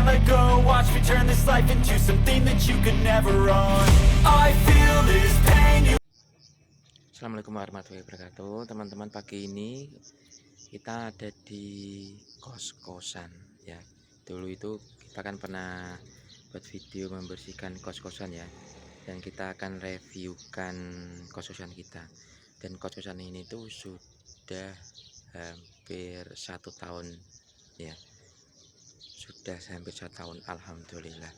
can't let go. Watch me turn this life into something that you could never own. I feel this pain. Assalamualaikum warahmatullahi wabarakatuh. Teman-teman, pagi ini kita ada di kos-kosan ya. Dulu itu kita kan pernah buat video membersihkan kos-kosan ya, dan kita akan reviewkan kos-kosan kita. Dan kos-kosan ini tuh sudah hampir 1 tahun ya, sudah hampir 1 tahun, alhamdulillah.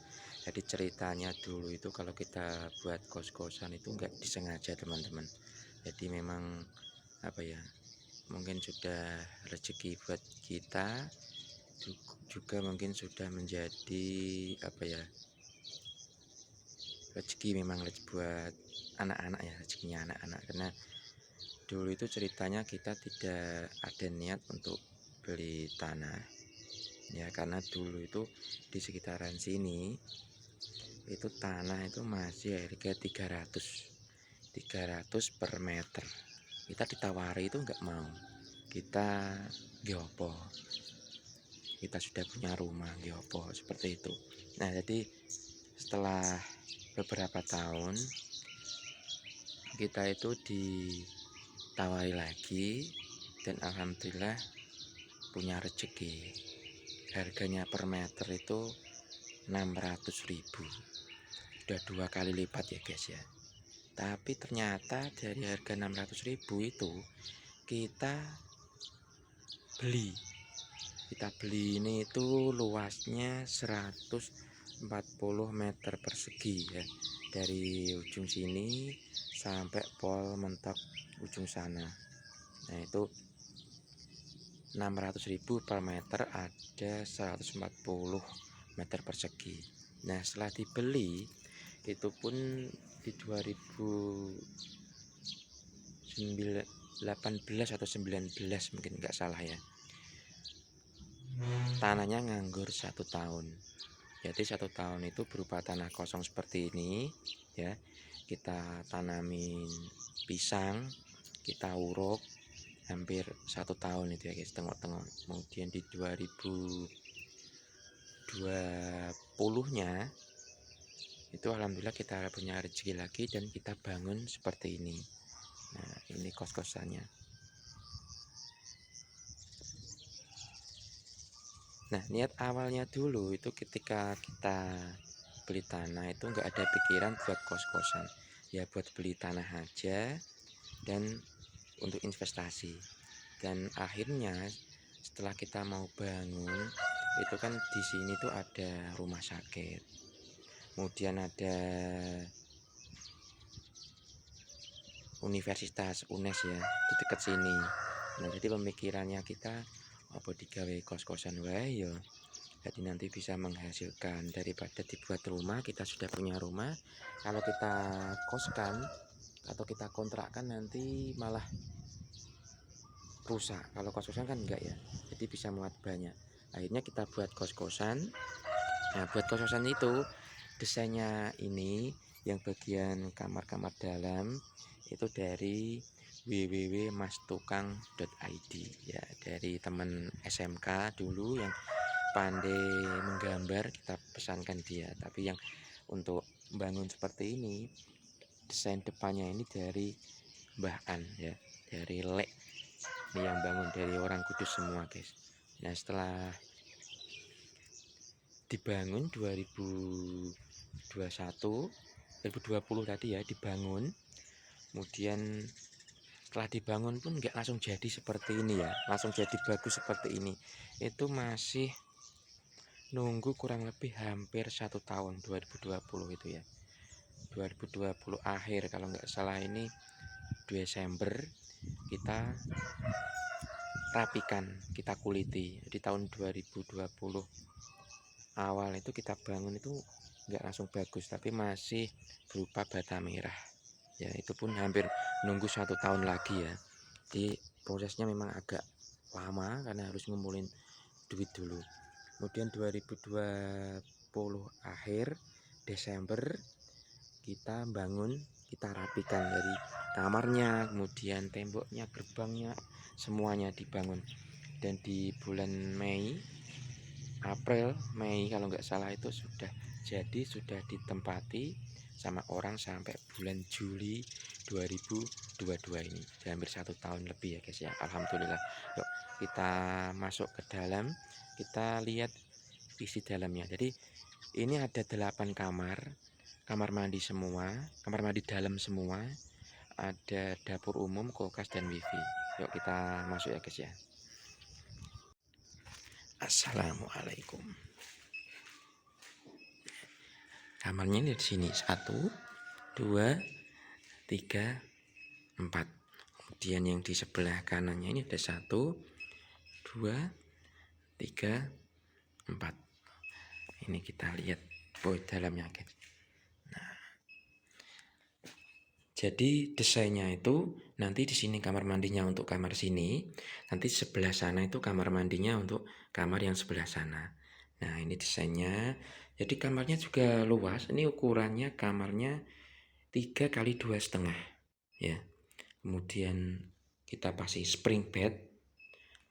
Jadi ceritanya dulu itu kalau kita buat kos-kosan itu enggak disengaja teman-teman. Jadi memang apa ya, mungkin sudah rezeki buat kita, juga mungkin sudah menjadi apa ya, rezeki memang buat anak-anak ya, rezekinya anak-anak. Karena dulu itu ceritanya kita tidak ada niat untuk beli tanah ya, karena dulu itu di sekitaran sini itu tanah itu masih harga 300 per meter. Kita ditawari itu nggak mau, kita giopo, kita sudah punya rumah giopo, seperti itu. Nah, jadi setelah beberapa tahun kita itu ditawari lagi, dan alhamdulillah punya rezeki. Harganya per meter itu 600.000, udah 2 kali lipat ya guys ya. Tapi ternyata dari harga 600.000 itu kita beli ini itu luasnya 140 meter persegi ya, dari ujung sini sampai pol mentok ujung sana. Nah, itu 600.000 per meter, ada 140 meter persegi. Nah, setelah dibeli itu pun di 2018 atau 19 mungkin nggak salah ya, tanahnya nganggur 1 tahun. Jadi 1 tahun itu berupa tanah kosong seperti ini ya. Kita tanamin pisang, kita uruk hampir 1 tahun itu ya guys, tengok-tengok. Kemudian di 2020-nya itu alhamdulillah kita punya rezeki lagi dan kita bangun seperti ini. Nah, ini kos-kosannya. Nah, niat awalnya dulu itu ketika kita beli tanah itu nggak ada pikiran buat kos-kosan ya, buat beli tanah aja dan untuk investasi. Dan akhirnya setelah kita mau bangun itu kan di sini tuh ada rumah sakit, kemudian ada universitas UNES ya di dekat sini. Nah, jadi pemikirannya kita apa digawe kos-kosan wae ya, jadi nanti bisa menghasilkan daripada dibuat rumah. Kita sudah punya rumah, kalau kita koskan atau kita kontrakkan nanti malah rusak. Kalau kos-kosan kan enggak ya, jadi bisa muat banyak. Akhirnya kita buat kos-kosan. Nah, buat kos-kosan itu desainnya ini yang bagian kamar-kamar dalam itu dari www.mastukang.id ya, dari teman SMK dulu yang pandai menggambar, kita pesankan dia. Tapi yang untuk bangun seperti ini, desain depannya ini dari Mbah An ya, dari Lek. Ini yang bangun dari orang Kudus semua guys. Nah, setelah dibangun 2020 tadi ya, dibangun. Kemudian setelah dibangun pun nggak langsung jadi seperti ini ya, langsung jadi bagus seperti ini. Itu masih nunggu kurang lebih hampir 1 tahun, 2020 itu ya, 2020 akhir kalau nggak salah, ini Desember kita rapikan, kita kuliti. Di tahun 2020 awal itu kita bangun itu nggak langsung bagus, tapi masih berupa bata merah ya. Itu pun hampir nunggu 1 tahun lagi ya. Jadi prosesnya memang agak lama karena harus ngumpulin duit dulu. Kemudian 2020 akhir Desember kita bangun, kita rapikan dari kamarnya, kemudian temboknya, gerbangnya, semuanya dibangun. Dan di bulan Mei April, Mei kalau nggak salah itu sudah jadi, sudah ditempati sama orang sampai bulan Juli 2022 ini. Sudah hampir 1 tahun lebih ya guys ya. Alhamdulillah. Yuk kita masuk ke dalam, kita lihat isi dalamnya. Jadi ini ada 8 kamar, kamar mandi semua, kamar mandi dalam semua, ada dapur umum, kulkas dan wifi. Yuk kita masuk ya guys ya. Assalamualaikum. Kamarnya ini di sini 1, 2, 3, 4. Kemudian yang di sebelah kanannya ini ada 1, 2, 3, 4. Ini kita lihat dalamnya guys. Nah, jadi desainnya itu nanti di sini kamar mandinya untuk kamar sini, nanti sebelah sana itu kamar mandinya untuk kamar yang sebelah sana. Nah ini desainnya. Jadi kamarnya juga luas. Ini ukurannya kamarnya 3 kali 2,5 ya. Kemudian kita pasang spring bed,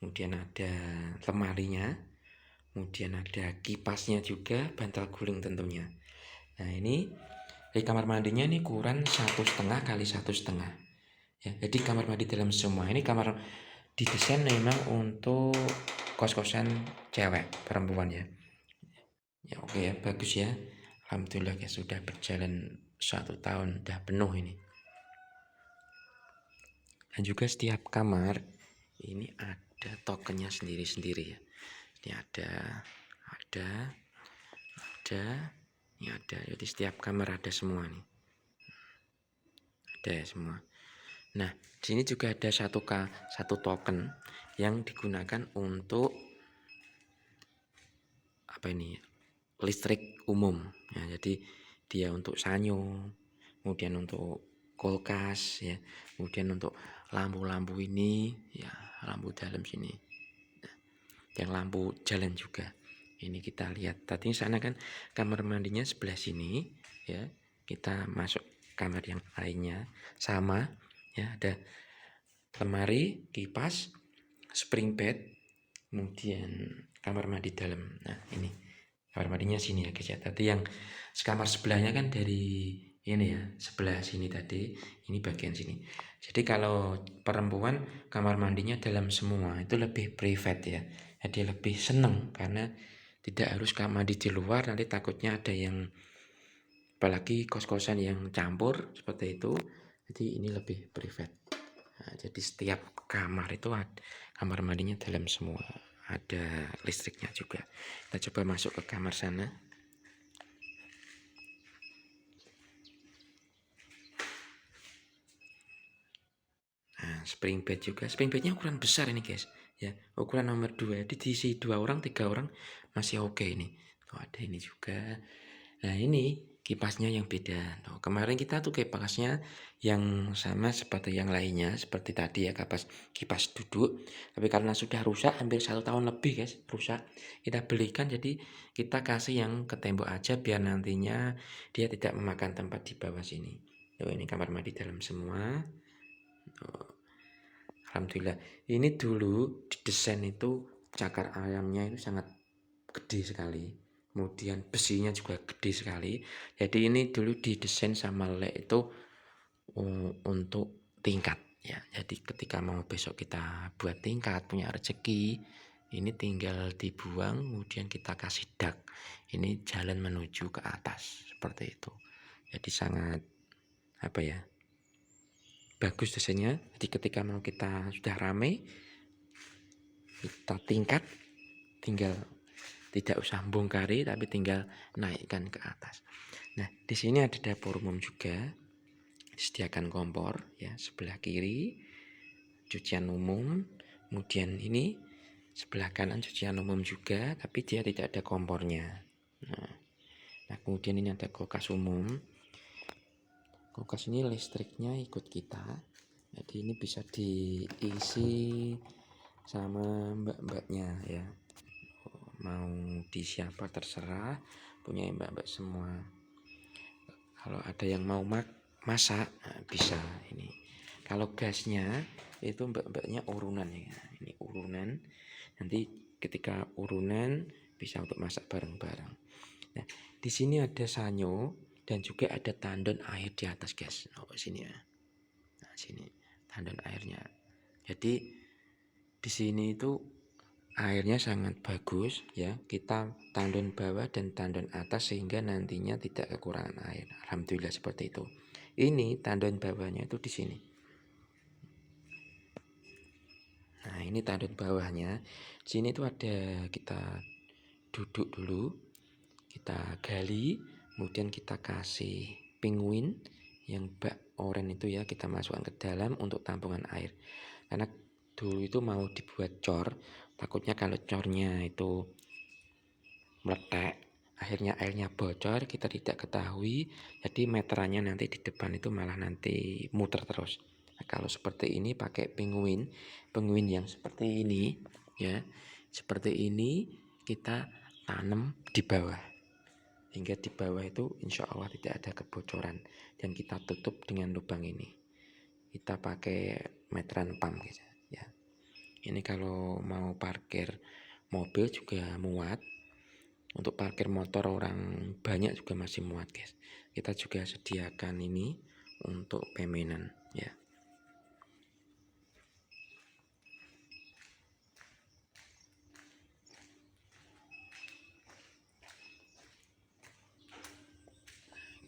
kemudian ada lemarinya, kemudian ada kipasnya juga, bantal guling tentunya. Nah ini di kamar mandinya ini ukuran 1,5 kali 1,5 ya. Jadi kamar mandi dalam semua ini kamar didesain memang untuk kos-kosan cewek perempuan ya. Ya oke ya, bagus ya. Alhamdulillah ya sudah berjalan 1 tahun, udah penuh ini. Dan juga setiap kamar ini ada tokennya sendiri-sendiri ya. Ini ada, ini ada. Jadi setiap kamar ada semua nih. Ada semua. Nah, di sini juga ada satu token yang digunakan untuk apa ini? Listrik umum. Ya, jadi dia untuk sanyo, kemudian untuk kulkas ya, kemudian untuk lampu-lampu ini ya, lampu dalam sini. Nah, yang lampu jalan juga. Ini kita lihat. Tadi sana kan kamar mandinya sebelah sini ya. Kita masuk kamar yang lainnya sama ya, ada lemari, kipas, spring bed, kemudian kamar mandi dalam. Nah ini kamar mandinya sini ya guys ya. Tadi yang kamar sebelahnya kan dari ini ya, sebelah sini tadi, ini bagian sini. Jadi kalau perempuan kamar mandinya dalam semua, itu lebih private ya. Jadi lebih seneng karena tidak harus kamar mandi di luar, nanti takutnya ada yang, apalagi kos-kosan yang campur seperti itu. Jadi ini lebih private. Nah, jadi setiap kamar itu kamar mandinya dalam semua, ada listriknya juga. Kita coba masuk ke kamar sana. Nah, spring bed juga. Spring bednya ukuran besar ini guys ya, ukuran nomor 2. Jadi diisi 2 orang 3 orang masih oke ini. Tuh ada ini juga. Nah ini kipasnya yang beda. Tuh, kemarin kita tuh kipasnya yang sama seperti yang lainnya, seperti tadi ya, kipas duduk. Tapi karena sudah rusak hampir 1 tahun lebih guys, rusak, kita belikan, jadi kita kasih yang ke tembok aja biar nantinya dia tidak memakan tempat di bawah sini. Tuh, ini kamar mandi dalam semua. Tuh. Alhamdulillah. Ini dulu didesain itu cakar ayamnya itu sangat gede sekali. Kemudian besinya juga gede sekali. Jadi ini dulu didesain sama Lek itu untuk tingkat ya. Jadi ketika mau besok kita buat tingkat, punya rezeki, ini tinggal dibuang, kemudian kita kasih dak. Ini jalan menuju ke atas seperti itu. Jadi sangat apa ya? Bagus desainnya. Jadi ketika mau kita sudah rame, kita tingkat, tinggal tidak usah bongkari tapi tinggal naikkan ke atas. Nah di sini ada dapur umum juga, disediakan kompor ya, sebelah kiri cucian umum, kemudian ini sebelah kanan cucian umum juga, tapi dia tidak ada kompornya. Nah kemudian ini ada kulkas umum. Kulkas ini listriknya ikut kita, jadi ini bisa diisi sama mbak-mbaknya ya, mau di siapa terserah, punya mbak-mbak semua. Kalau ada yang mau masak bisa ini. Kalau gasnya itu mbak-mbaknya urunan ya, ini urunan. Nanti ketika urunan bisa untuk masak bareng-bareng. Nah, di sini ada sanyo dan juga ada tandon air di atas, guys. Oh, sini ya. Nah, sini tandon airnya. Jadi di sini itu airnya sangat bagus ya. Kita tandon bawah dan tandon atas sehingga nantinya tidak kekurangan air. Alhamdulillah seperti itu. Ini tandon bawahnya itu di sini. Nah, ini tandon bawahnya. Sini itu ada, kita duduk dulu, kita gali, kemudian kita kasih penguin yang bak oranye itu ya, kita masukkan ke dalam untuk tampungan air. Karena dulu itu mau dibuat cor, takutnya kalau cornya itu meletak, akhirnya airnya bocor, kita tidak ketahui, jadi meterannya nanti di depan itu malah nanti muter terus. Nah, kalau seperti ini pakai penguin yang seperti ini ya, seperti ini kita tanam di bawah, hingga di bawah itu insya Allah tidak ada kebocoran, dan kita tutup dengan lubang ini. Kita pakai meteran pump gitu ya. Ini kalau mau parkir mobil juga muat. Untuk parkir motor orang banyak juga masih muat, guys. Kita juga sediakan ini untuk pemenan ya.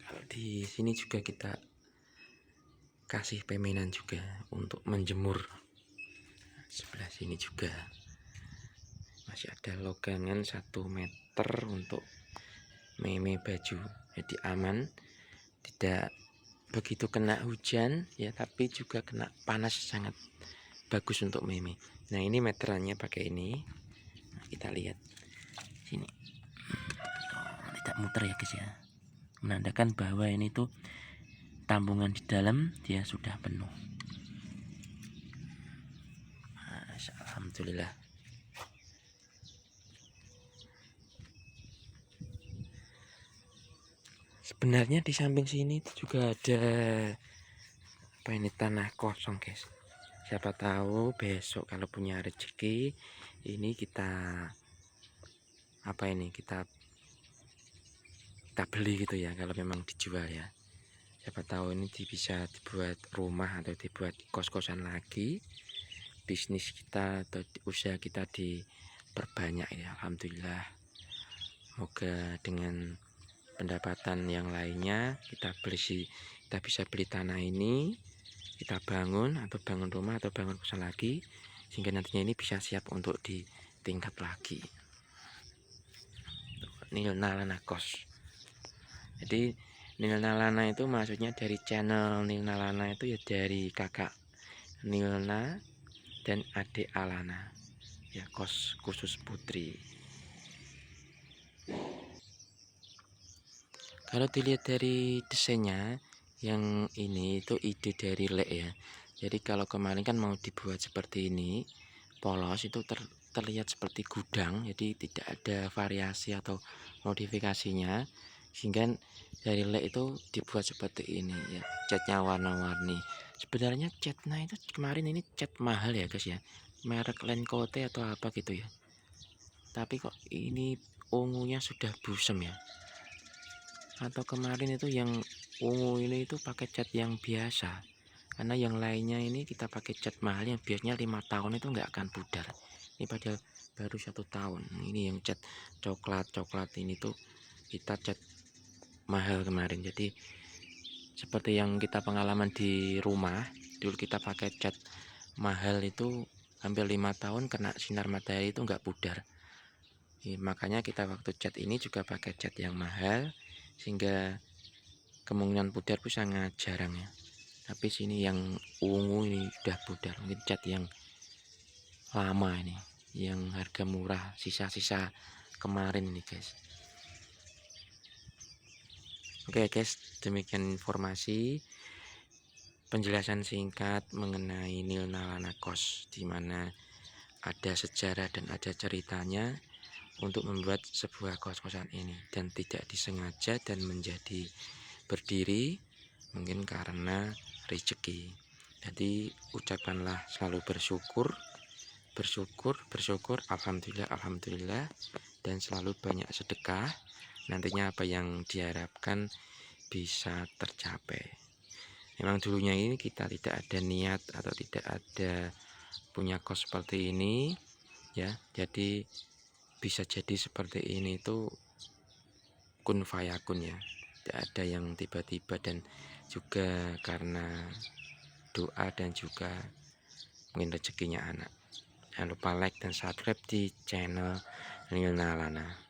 Kalau di sini juga kita kasih pemenan juga untuk menjemur. Sebelah sini juga masih ada logangan 1 meter untuk meme baju, jadi aman, tidak begitu kena hujan ya, tapi juga kena panas sangat bagus untuk meme. Nah, ini meterannya pakai ini. Nah, kita lihat sini, tidak muter ya guys ya, menandakan bahwa ini tuh tampungan di dalam dia sudah penuh. Alhamdulillah. Sebenarnya di samping sini juga ada apa ini, tanah kosong, guys. Siapa tahu besok kalau punya rezeki ini kita apa ini, kita beli gitu ya, kalau memang dijual ya. Siapa tahu ini bisa dibuat rumah atau dibuat kos-kosan lagi. Bisnis kita atau usaha kita diperbanyak ya, alhamdulillah. Semoga dengan pendapatan yang lainnya kita bisa beli tanah ini, kita bangun atau bangun rumah atau bangun kosan lagi, sehingga nantinya ini bisa siap untuk ditingkat lagi. Nilna Lana Kos. Jadi Nilna Lana itu maksudnya dari channel Nilna Lana itu ya, dari kakak Nilna dan adik Alana ya, kos khusus putri. Kalau dilihat dari desainnya yang ini itu ide dari Lek ya. Jadi kalau kemarin kan mau dibuat seperti ini, polos itu terlihat seperti gudang, jadi tidak ada variasi atau modifikasinya, sehingga dari Lek itu dibuat seperti ini ya, catnya warna-warni. Sebenarnya catnya itu kemarin ini cat mahal ya guys ya, merek Lencote atau apa gitu ya, tapi kok ini ungunya sudah busem ya. Atau kemarin itu yang ungu ini itu pakai cat yang biasa, karena yang lainnya ini kita pakai cat mahal yang biasanya 5 tahun itu nggak akan pudar. Ini padahal baru 1 tahun. Ini yang cat coklat ini tuh kita cat mahal kemarin. Jadi seperti yang kita pengalaman di rumah dulu, kita pakai cat mahal itu hampir 5 tahun kena sinar matahari itu nggak pudar. Makanya kita waktu cat ini juga pakai cat yang mahal, sehingga kemungkinan pudar pun sangat jarang ya. Tapi sini yang ungu ini sudah pudar, mungkin cat yang lama ini, yang harga murah, sisa-sisa kemarin ini guys. Oke guys, demikian informasi penjelasan singkat mengenai Nilna Lana Kos, dimana ada sejarah dan ada ceritanya untuk membuat sebuah kos-kosan ini, dan tidak disengaja dan menjadi berdiri mungkin karena rezeki. Jadi ucapkanlah selalu bersyukur, alhamdulillah, dan selalu banyak sedekah. Nantinya apa yang diharapkan bisa tercapai. Memang dulunya ini kita tidak ada niat atau tidak ada punya kos seperti ini ya, jadi bisa jadi seperti ini itu kun fayakun ya, tidak ada yang tiba-tiba, dan juga karena doa dan juga mungkin rezekinya anak. Jangan lupa like dan subscribe di channel Nilna Lana.